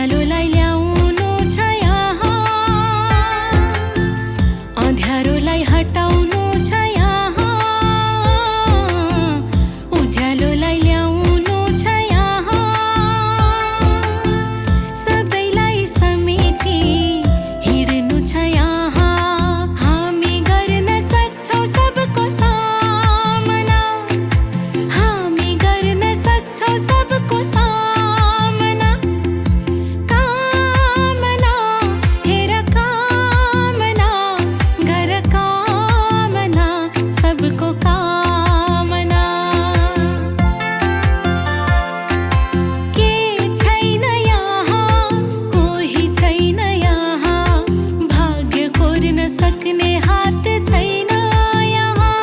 उज्यालोलाई ल्याउनु छ यहाँ, अँध्यारोलाई हटाउनु छ यहाँ, उज्यालोलाई ल्याउनु छ यहाँ, सबैलाई समेटी हिँड्नु छ यहाँ। हामी गर्न सक्छौँ सबको सामना, हामी गर्न सक्छौँ सबको सामना। कामना हेर कामना, गर कामना, सबको कामना। के छैन यहाँ, कोही छैन यहाँ, भाग्य कोर्न सक्ने हात छैन यहाँ।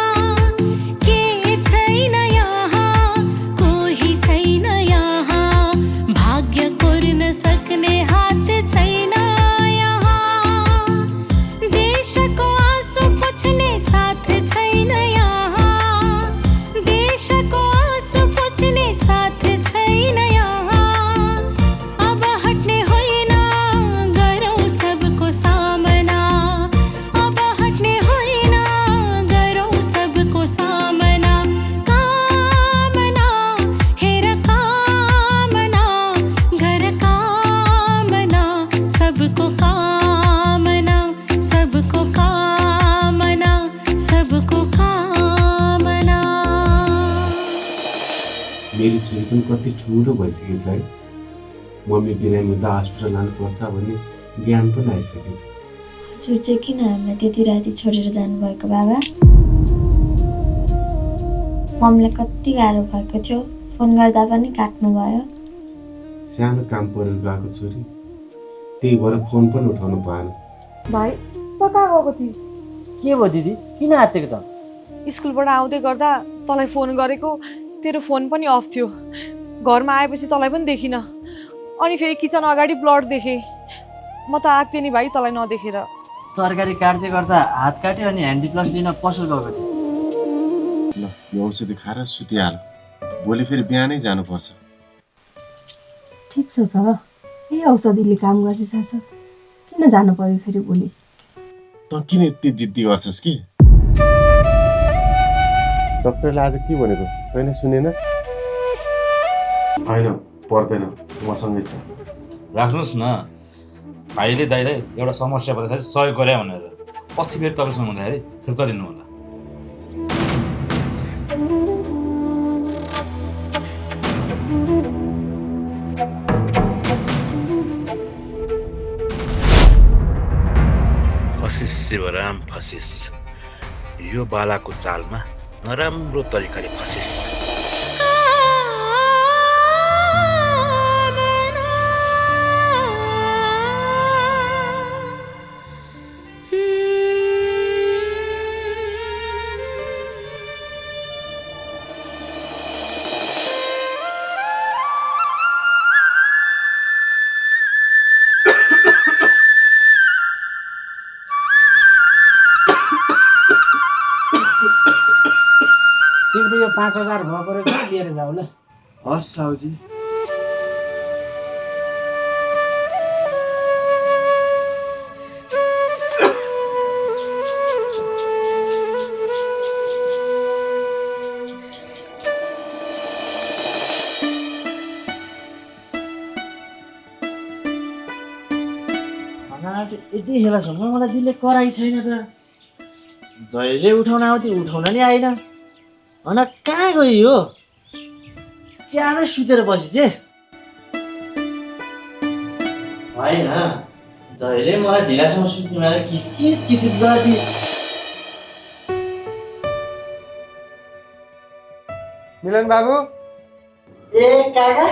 के छैन यहाँ, कोही छैन यहाँ, भाग्य कोर्न सक्ने हात छैन यहाँ। देशको आँसु पुछ्ने साथ छैन यहाँ, देशको आँसु पुछ्ने साथ छैन यहाँ। अब हट्ने होइन, गरौँ सबको सामना, अब हट्ने होइन, गरौँ सबको सामना। कामना हेर कामना, गर कामना, सबको कामना, सबको कामना, सबको कामना। मेरो छोरी पनि कति ठुलो भइसकेको छ है। मम्मी बिरामी त हस्पिटल लानुपर्छ भन्ने ज्ञान पनि आइसकेको छ। हजुर चाहिँ किन हामीलाई त्यति राति छोडेर जानुभएको बाबा? मम्मीलाई कति गाह्रो भएको थियो, फोन गर्दा पनि काट्नुभयो। सानो काम परेर गएको छोरी, त्यही भएर फोन पनि उठाउनु पाएन। भाइ त कहाँ गएको थिइस्? के भयो दिदी, किन आत्तेको त? स्कुलबाट आउँदै गर्दा तँलाई फोन गरेको, तेरो फोन पनि अफ थियो। घरमा आएपछि तँलाई पनि देखिनँ, अनि फेरि किचन अगाडि ब्लड देखेँ। म त आत्तिएँ नि भाइ तँलाई नदेखेर। तरकारी काट्दै गर्दा हात काट्यो अनि ह्यान्डी प्लस लिन पसल गएको थियो। ल यो औषधि खाएर सुतिहाल, भोलि फेरि बिहानै जानुपर्छ। ठिक छ त, यही औषधिले काम गरिरहेछ, किन जानु पर्यो फेरि भोलि? त किन यति जिद्दी गर्छस् कि? डक्टरले आज के भनेको तैँले सुनेनस्? होइन पर्दैन, मसँगै छ। राख्नुहोस् न, भाइले दाइलाई एउटा समस्या पर्दाखेरि सहयोग गरे भनेर पछि फेरि तपाईँसँग हुँदाखेरि फिर्ता दिनु होला। फसिस शिवराम फसिस, यो बालाको चालमा नराम्रो तरिकाले फसिस। तिम्रो यो 5000 भयो पऱ्यो त लिएर जाऊ ल। हस् साउजी। यति खेलासम्म मलाई दिलले कराई छैन त। जहिले उठाउन आउँथे, उठाउन नि आएन। अन कहाँ गयो हो? क्यामै सुतेर बसेछे होइन। जहिले मलाई ढिलासम्म सुत्नु आएर किचित गर्थी। मिलन बाबु। ए काका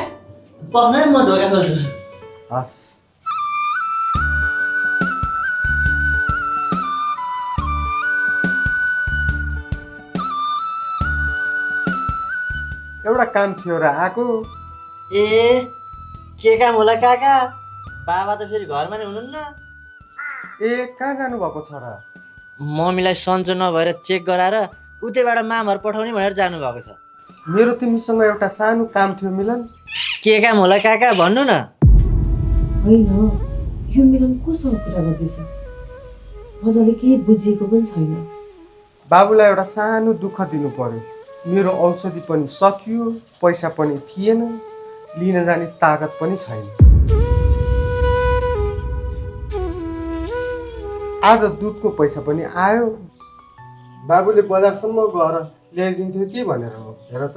पक्न म ढोका खोल्छु। हस्। एउटा काम थियो र आएको। ए के काम होला काका? बाबा त फेरि घरमा नै हुनुहुन्न। ए कहाँ जानुभएको छ र? मम्मीलाई सन्चो नभएर चेक गराएर उतैबाट मामहरू पठाउने भनेर जानुभएको छ। मेरो तिमीसँग एउटा सानो काम थियो मिलन। के काम होला काका भन्नु न। होइन यो मिलन कोसँग कुरा गर्दैछ मजाले केही बुझिएको पनि छैन। बाबुलाई एउटा सानो दुःख दिनु पर्यो। मेरो औषधि पनि सकियो, पैसा पनि थिएन, लिन जाने तागत पनि छैन। आज दुधको पैसा पनि आयो। बाबुले बजारसम्म गएर ल्याइदिन्थ्यो के भनेर हो, हेर त।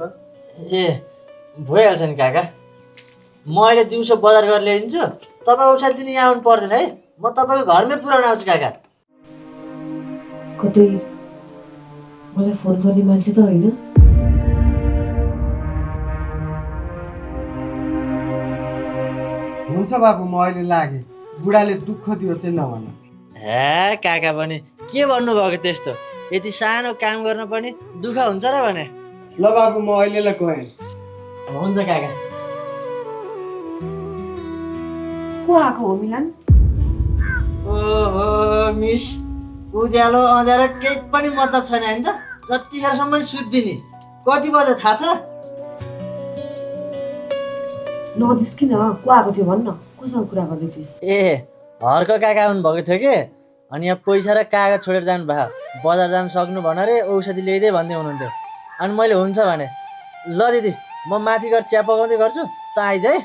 ए भइहाल्छ नि काका, म अहिले दिउँसो बजार गरेर ल्याइदिन्छु। तपाईँ औषध लिन यहाँ आउनु पर्दैन है, म तपाईँको घरमै पुऱ्याउन आउँछु काका। कतै मलाई फोन गर्ने मान्छे त होइन? हुन्छ बाबु, म अहिले लागेँ। बुढाले दुःख दियो चाहिँ नभन। हे काका पनि के भन्नुभएको त्यस्तो? यति सानो काम गर्न पनि दुःख हुन्छ र भने। ल बाबु, म अहिलेलाई गएँ। हुन्छ काका। को आएको हो मिलन? ओहो मिस, उज्यालो अँध्यारो केही पनि मतलब छैन होइन त? जतिखेरसम्म सुत्दिने। कति बजे थाहा छ? नदिस्किन, को आएको थियो भन्न, कोसँग कुरा गर्दै थिइस्? ए हर्क काका आउनुभएको थियो कि, अनि यहाँ पैसा र कागज छोडेर जानु भयो। बजार जानु सक्नु भन रे, औषधि ल्याइदिए भन्दै हुनुहुन्थ्यो। अनि मैले हुन्छ भने ल दिदी म माथि गएर चिया पकाउँदै गर्छु, त आइज है।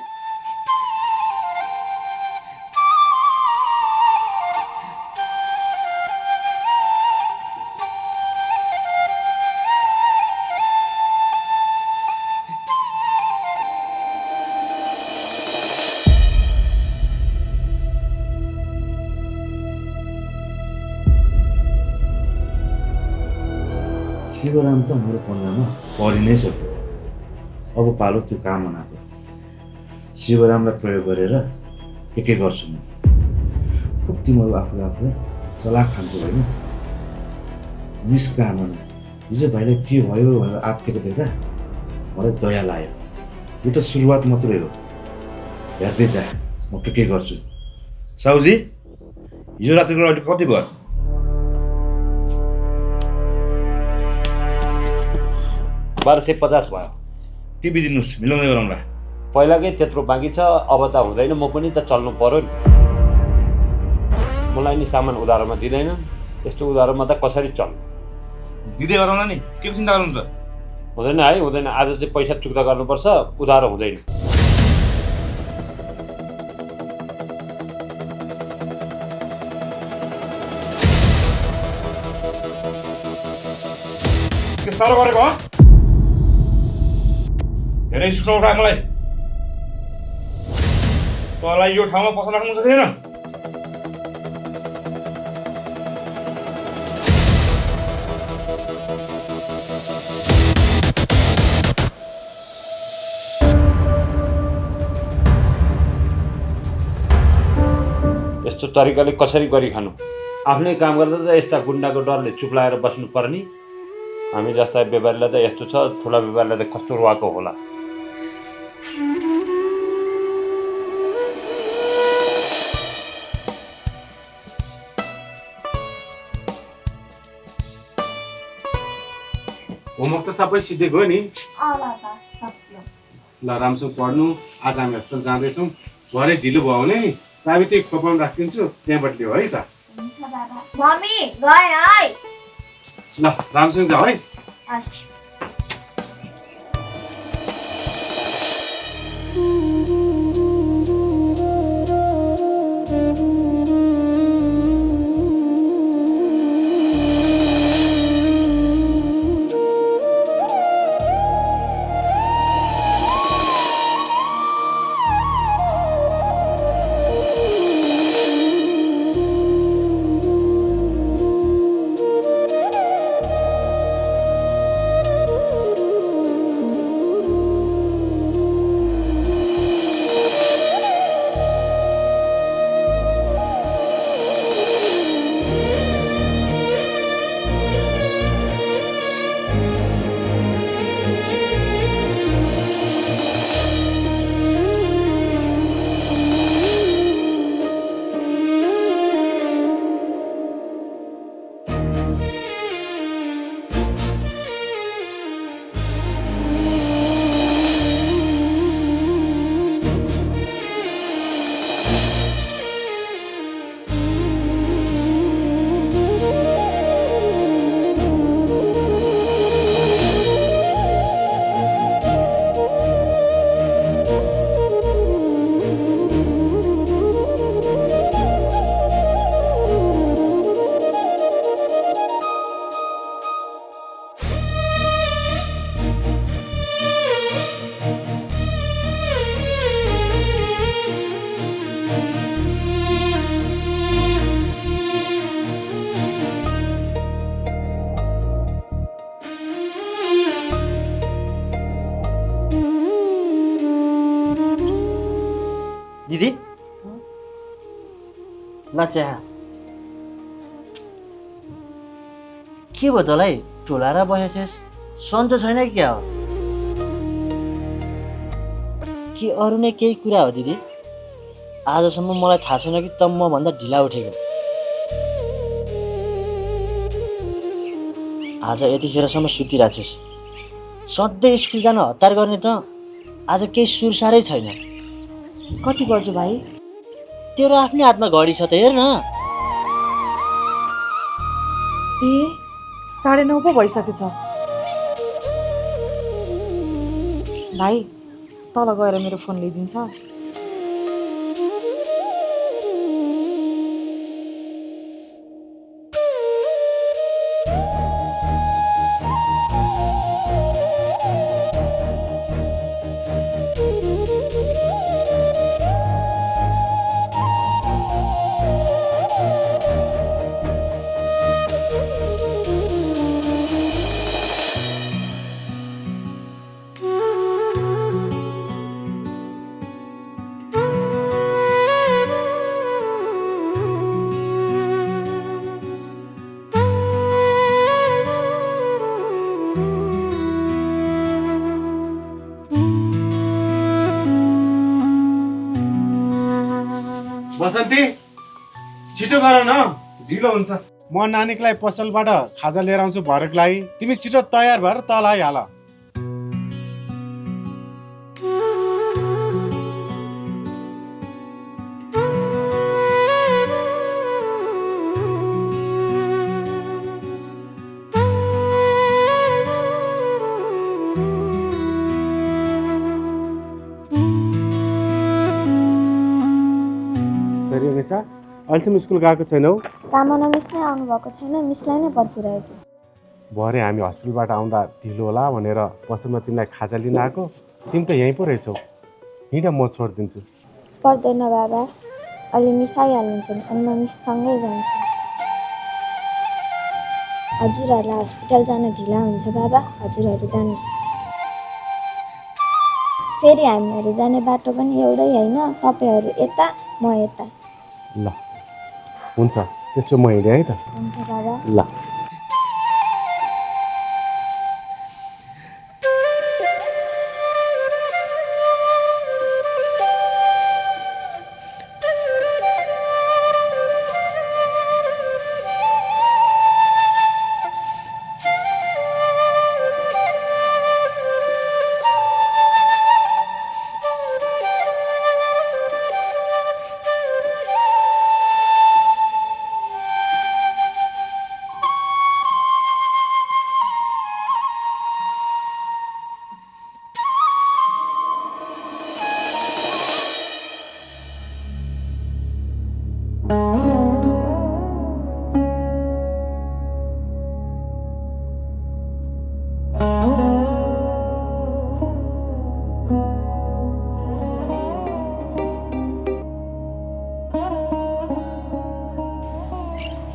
शिवराम त मेरो पन्जामा परि नै सक्यो। अब पालो त्यो काम बनाएको। शिवरामलाई प्रयोग गरेर के गर्छु म। खुब तिमीहरू आफूलाई चलाक खान्छु होइन। मिस कामना हिजो भाइलाई के भयो भनेर आत्तिएको देख्दा मलाई दया लाग्यो। यो त सुरुवात मात्रै हो, हेर्दै जा म के गर्छु। साउजी, हिजो रातिको अहिले कति भयो? 1250 भयो। टिभी दिनुहोस्, मिलाउँदै गरौँला। पहिलाकै त्यत्रो बाँकी छ, अब त हुँदैन। म पनि त चल्नु पर्यो नि। मलाई नि सामान उधारोमा दिँदैन, यस्तो उधारोमा त कसरी चल्नु? दिँदै गरौँला नि, के चिन्ता गर्नुहुन्छ? हुँदैन है, हुँदैन। आज चाहिँ पैसा चुक्ता गर्नुपर्छ, उधारो हुँदैन। के साह्रो गरेको हो? धेरै सुन उठा मलाई। तँलाई यो ठाउँमा पसल राख्नु सक्दैन। यस्तो तरिकाले कसरी गरी खानु? आफ्नै काम गर्दा त यस्ता गुन्डाको डरले चुप लागेर बस्नु पर्ने। हामी जस्ता व्यापारीलाई त यस्तो छ, ठुला व्यापारीलाई त कस्तो रुवाको होला। होमवर्क त सबै सिद्धि गयो नि? ल राम्रोसँग पढ्नु। आज हामी हस्पिटल जाँदैछौँ। भरे ढिलो भयो भने चाबी त्यही खोपामा राखिदिन्छु, त्यहाँबाट लियो है त। मम्मी गए है। ल राम्रोसँग जाऊ है। ल चिया के भयो तँलाई टोलाएर बसेछस् सन्चो छैन कि क्या हो कि अरू नै केही कुरा हो दिदी आजसम्म मलाई थाहा छैन कि त मभन्दा ढिला उठेको आज यतिखेरसम्म सुतिरहेछस् सधैँ स्कुल जान हतार गर्ने त आज केही सुरसारै छैन कति बज्यो भाइ तेरो आफ्नै हातमा घडी छ त हेर न ए 9:30 पो भइसकेछ भाइ तल गएर मेरो फोन ल्याइदिन्छस् बसन्ती छिटो गर न ढिलो हुन्छ म नानीको लागि पसलबाट खाजा लिएर आउँछु भरेको लागि तिमी छिटो तयार भएर तल आइहाल निशा अहिलेसम्म स्कुल गएको छैनौ कामना मिस नै आउनु भएको छैन मिसलाई नै पर्खिरहेको भरे हामी हस्पिटलबाट आउँदा ढिलो होला भनेर पसलमा तिमीलाई खाजा लिन आएको तिमी त यहीँ पो रहेछौ हिँड म छोडिदिन्छु पर्दैन बाबा अलि मिस आइहाल्नुहुन्छ अनि म मिससँगै जान्छु हजुरहरूलाई हस्पिटल जान ढिला हुन्छ बाबा हजुरहरू जानुहोस् फेरि हामीहरू जाने बाटो पनि एउटै होइन तपाईँहरू यता म यता ल हुन्छ त्यसो म हिँडेँ है त हुन्छ बाबा ल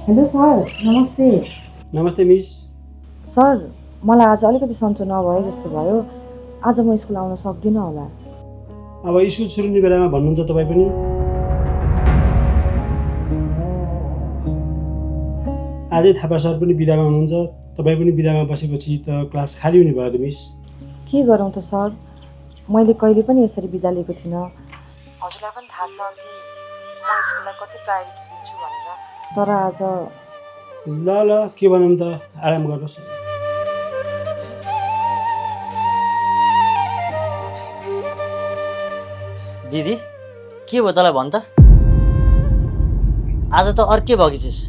हेलो सर नमस्ते नमस्ते मिस सर मलाई आज अलिकति सन्चो नभए जस्तो भयो आज म स्कुल आउन सक्दिनँ होला अब स्कुल सुरु हुने बेलामा भन्नुहुन्छ तपाईँ पनि आजै थापा सर पनि बिदामा हुनुहुन्छ तपाईँ पनि बिदामा बसेपछि त क्लास खाली हुने भयो त मिस के गरौँ त सर मैले कहिले पनि यसरी बिदा लिएको थिइनँ हजुरलाई पनि थाहा छ कि म स्कुललाई कति प्रायोरिटी दिन्छु भनेर तर आज ल ल के भनौँ त आराम गर्नुहोस् दिदी के भयो तँलाई भन् त आज त अर्कै बगिछस्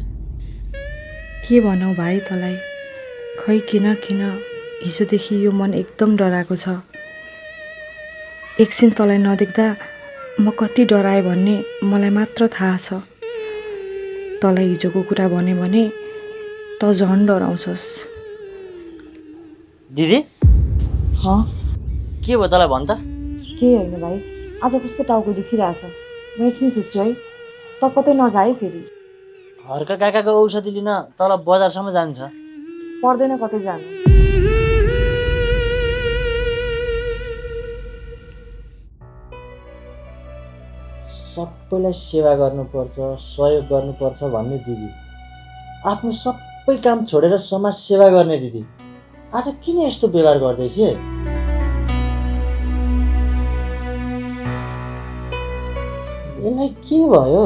के भनौ भाइ तँलाई खै किन हिजोदेखि यो मन एकदम डराएको छ एकछिन तँलाई नदेख्दा म कति डराएँ भन्ने मलाई मात्र थाहा छ तँलाई हिजोको कुरा भने त झन् डराउँछस् दिदी हँ के भयो तँलाई भन् त के होइन भाइ आज कस्तो टाउको दुखिरहेछ म एकछिन सुत्छु है त कतै नजाए फेरि हर्का काकाको औषधि लिन तल बजारसम्म जान्छ पर्दैन कतै जानु सबैलाई सेवा गर्नुपर्छ, सहयोग गर्नुपर्छ भन्ने दिदी, आफ्नो सबै काम छोडेर समाज सेवा गर्ने दिदी आज किन यस्तो व्यवहार गर्दै थिए? यसलाई के भयो?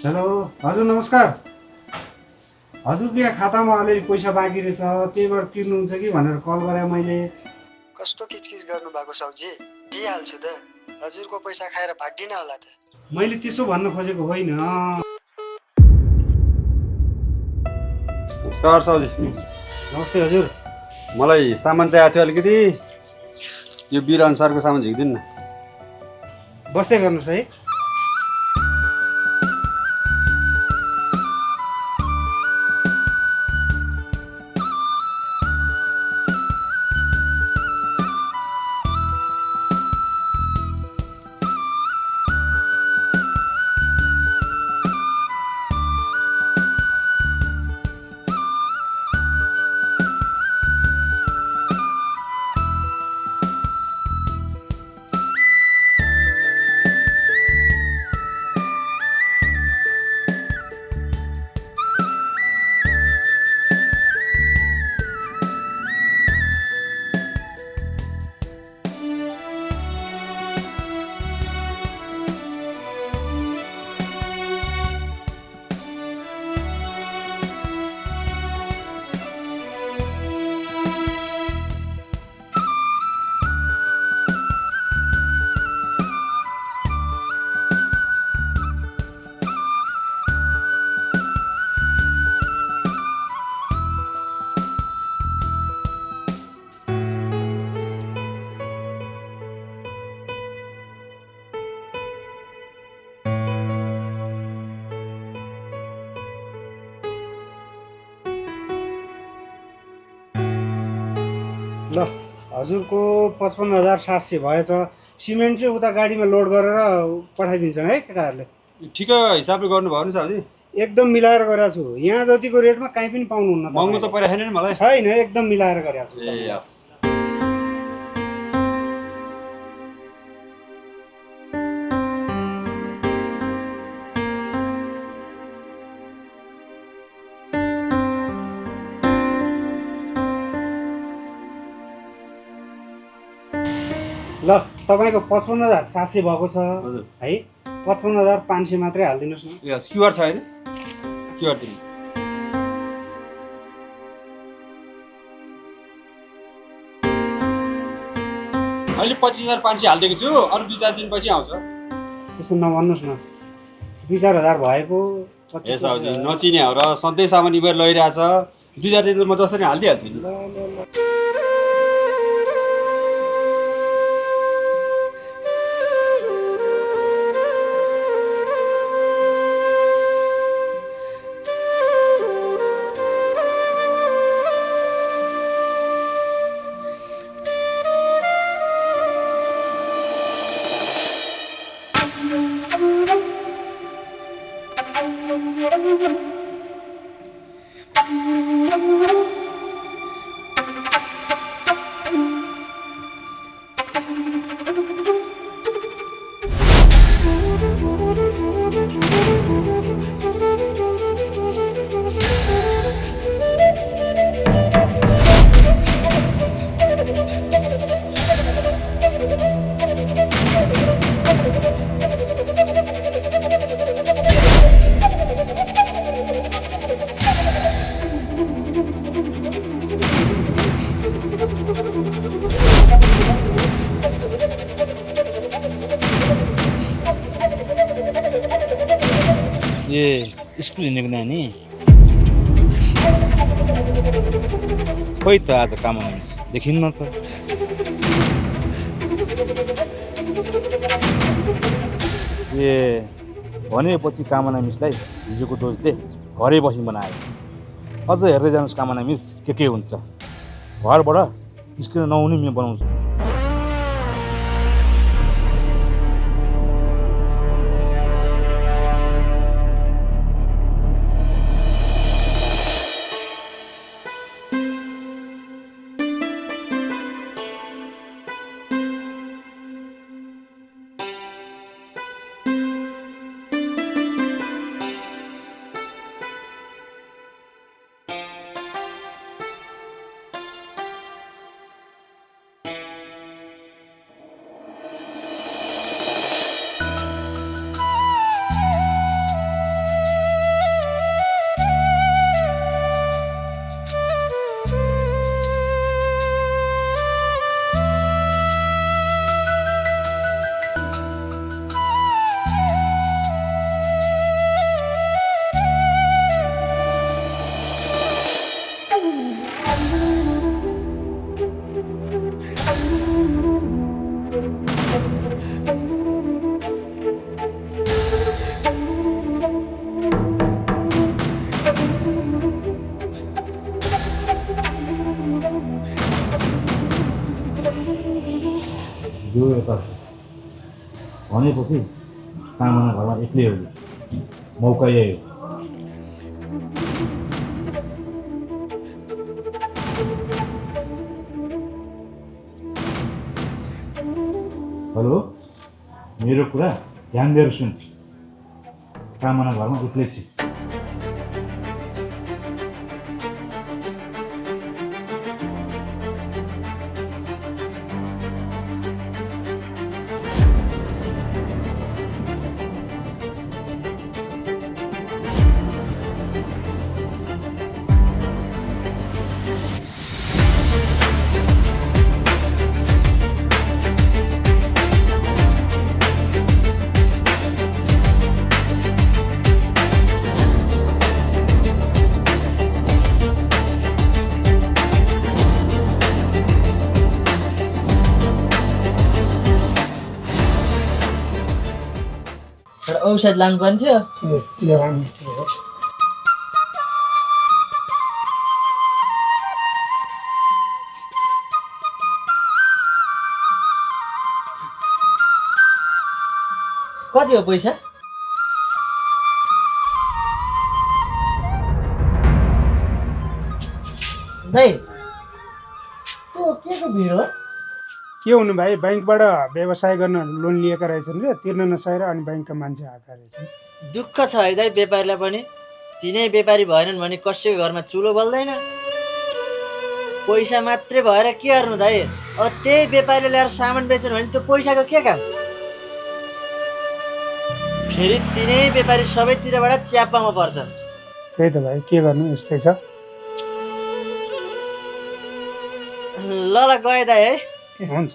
हेलो हजुर नमस्कार। हजुरको यहाँ खातामा अलिअलि पैसा बाँकी रहेछ, त्यही भएर तिर्नुहुन्छ कि भनेर कल गरेँ मैले। कस्तो किचकिच गर्नु भएको साउजी? दिइहाल्छु त। हजुरको पैसा खाएर भाग्दिन होला त। मैले त्यसो भन्न खोजेको होइन। नमस्कार साउजी। नमस्ते हजुर। मलाई सामान चाहिएको थियो अलिकति, यो बिल अनुसारको सामान झिकिदिनु न। बस्दै गर्नुहोस् है। ल हजुरको 55,700 भएछ। सिमेन्ट चाहिँ उता गाडीमा लोड गरेर पठाइदिन्छन् है केटाहरूले। ठिक हिसाबले गर्नुभयो नि साउजी? एकदम मिलाएर गरेको छु। यहाँ जतिको रेटमा कहीँ पनि पाउनुहुन्न। महँगो त परेको छैन नि मलाई? छैन, एकदम मिलाएर गरेको छु। ए यस। ल तपाईँको 55,700 भएको छ है। 55,500 मात्रै हालिदिनुहोस् न। यस क्युआर छ होइन? क्युआर दिनु। अहिले 25,500 हालिदिएको छु, अरू 2-4 दिनपछि आउँछ। त्यसो नभन्नुहोस् न, 2-4 हजार भए पो। ए साउजी नचिने हो र, सधैँ सामान इबेर लैरहेछ। 2-4 दिन म जसरी हालिदिइहाल्छु नि। ए स्कुल हिँडेको नानी खोइ त आज काम मिस देखिन्न त। ए भनेपछि कामना मिसलाई हिजोको डोजले घरै बसी बनायो। अझ हेर्दै जानुहोस् कामना मिस के हुन्छ। घरबाट निस्किन नहुने म बनाउँछु। यो यता भनेपछि कामना घरमा एक्लै हो, मौका यही हो। हेलो, मेरो कुरा ध्यान दिएर सुन। कामना घरमा एक्लै छ। औषध लानुपर्ने थियो। कति हो पैसा? दाइ त्यो के को भिड हो? के हुनु भाइ, बैंकबाट व्यवसाय गर्न लोन लिएका रहेछन् र तिर्न नसकेर अनि बैंकका मान्छे आएका रहेछन्। दुःख छ है दाइ व्यापारीलाई पनि। तिनै व्यापारी भएनन् भने कसैको घरमा चुलो बल्दैन। पैसा मात्रै भएर के गर्नु दाइ? अब त्यही व्यापारीले ल्याएर सामान बेचेन भने त्यो पैसाको के काम? फेरि तिनै व्यापारी सबैतिरबाट च्यापामा पर्छ। त्यही त भाइ, के गर्नु, यस्तै छ। ल ल गए दाइ है। हुन्छ।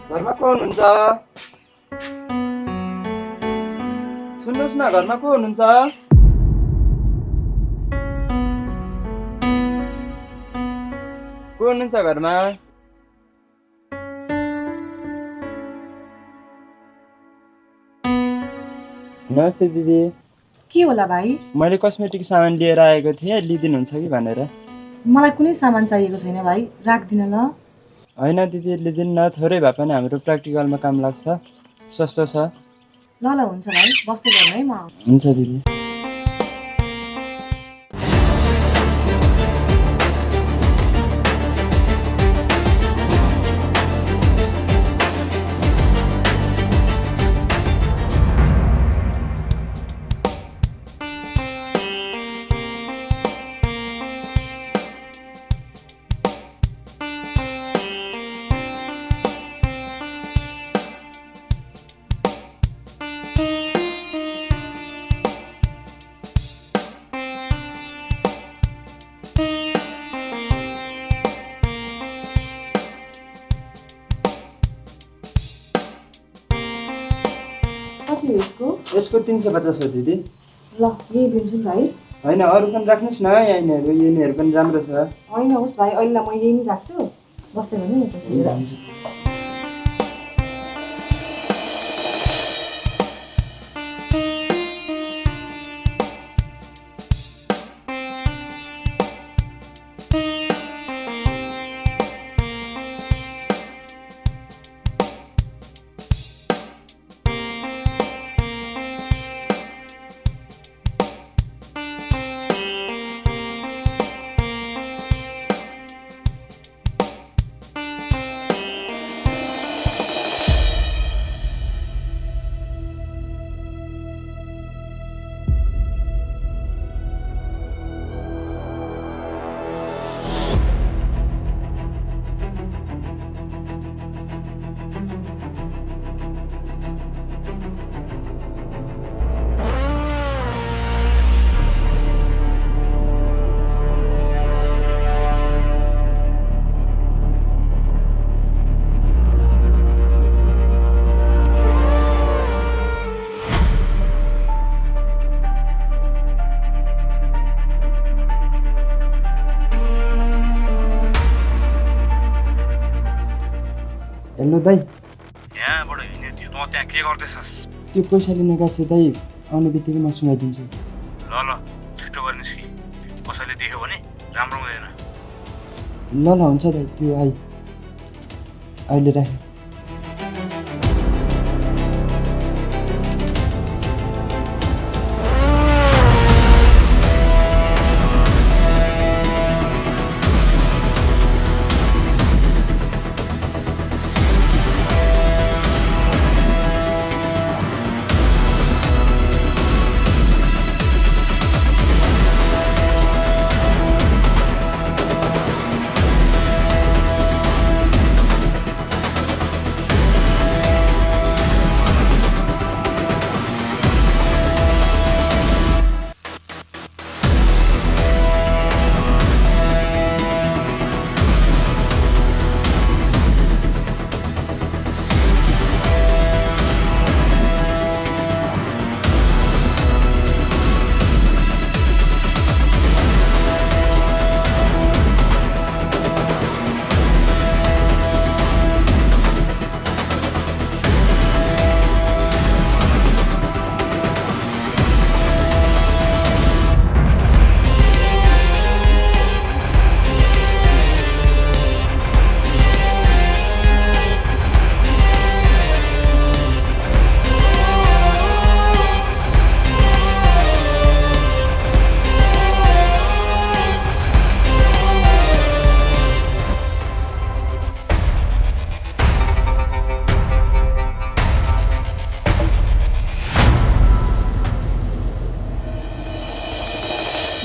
घरमा को हुनुहुन्छ? सुन्नुहोस् न, घरमा को हुनुहुन्छ? को हुनुहुन्छ घरमा? नमस्ते दिदी। के होला भाइ? मैले कस्मेटिक सामान लिएर आएको थिएँ, लिइदिनुहुन्छ कि भनेर। मलाई कुनै सामान चाहिएको छैन भाइ, राख्दिन ल। होइन दिदी, लिइदिनु न, थोरै भए पनि हाम्रो प्र्याक्टिकलमा काम लाग्छ, सस्तो छ। ल ल हुन्छ भाइ, बस्दै गर्नु है म। हुन्छ दिदी। यसको 350 हो दिदी। ल यही दिन्छु नि भाइ। होइन, अरू पनि राख्नुहोस् न, यिनीहरू पनि राम्रो छ। होइन होस् भाइ, अहिले म यही नै राख्छु, बस्दै भन्नु नि त्यसरी। दाइ यहाँबाट हिँड्यो त्यो तँ त्यहाँ के गर्दैछस्? त्यो पैसा लिन गएको छ दाइ, आउने बित्तिकै म सुनाइदिन्छु। ल ल छिटो गर्ने कि कसैले देख्यो भने राम्रो हुँदैन। ल ल हुन्छ दाइ, त्यो अहिले राखेँ।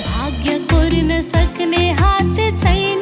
भाग्य कोर्न सक्ने हात छैन